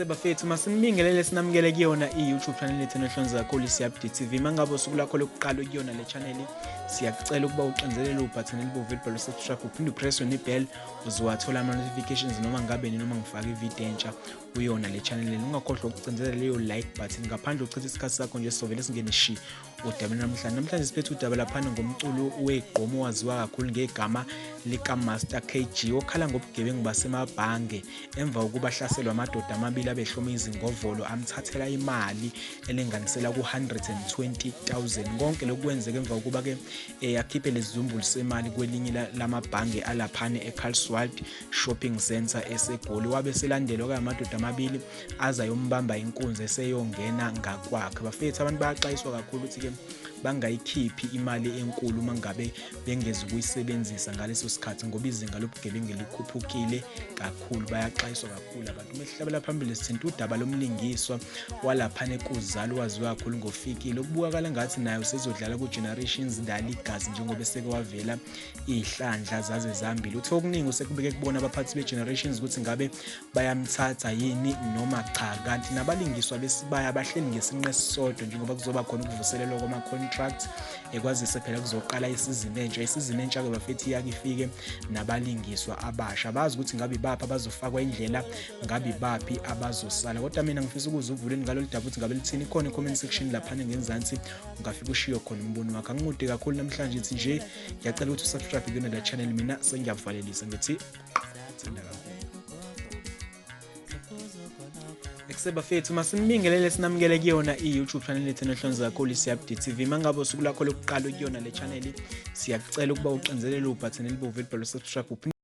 Bafethu masinibingelele sinamukele kuyona i-YouTube channel yethu enohlonza kakhulu Siyabdi TV. Mangabe usuku lakho lokuqala ukuyona le channel siyakucela ukuba uqenzelele ubutton elibomvu elibhalwe subscribe uphinde upress on i-bell uzowathola ama-notifications noma ngabe noma ngifaka i-video entsha kuyona le channel. Ungakhohlwa ukucenzelela leyo like button ngaphandle uchitha isikhathi sakho nje sovele singene shi udaba namhlanje siphethe udaba laphana ngomculo wegqomo owaziwa kakhulu ngegama lika Master KG okhala ngobugebengu basemabhange emva kokuba hlaselwa amadoda amabili abehloma izingovolo amthathela imali elenganisela ku-120,000. konke lokwenzeka emva kokuba ke akhiphe lezizumbulu semali kwelinye lamabhange alaphane eCarlswald Shopping Center eseGoli. Wabe selandelwa kamadoda amabili azayombamba inkunzi eseyongena ngakwakhe. Bafethu abantu bayaxwayiswa kakhulu ukuthi ke bangayikhiphi imali enkulu mangabe bengeze ukuyisebenzisa ngaleso sikhathi ngoba izinga lobugebengu likhuphukile kakhulu. Bayaxwayiswa kakhulu abantu. Mehlabela phambili sithinta udaba lomlingiswa walaphana eKuzalo waziwa kakhulu ngoFikile okubukakala ngathi naye usezodlala ku-Generations dala igazi njengoba eseke wavela ihlandla zaze zambili. Uthe okuningi usekubeke kubona abaphathi be-Generations ukuthi ngabe bayamthatha yini noma cha, kanti nabalingiswa besibaya bahleli ngesinqe sisodwa njengoba kuzoba khona ukuvuselelwa kwama-contract ekwazise phela kuzoqala isizini entsha ke bafethi iyake ifike nabalingiswa abasha bazi ukuthi ngabe baphi abazofakwa indlela ngabe baphi abazosala. Kodwa mina ngifisa ukuza uvuleni ngalolu daba ukuthi ngabe lithini khona i-comment section laphana ngenzansi ungafika ushiyo khona umbono wakho. Angikude kakhulu namhlanje ngithi nje ngiyacela ukuthi usubscribe kuyona la channel, mina sengiyavalelisa ngithi thanda kakhulu. Bafethu masinibingelele sinamukele kuyona i-YouTube channel yethu enohlonza kakhulu Siyabdi TV. Mangabe usuku lakho lokuqala ukuyona le channel siyakucela ukuba uqenzelele ubutton elibomvu elibhalwe subscribe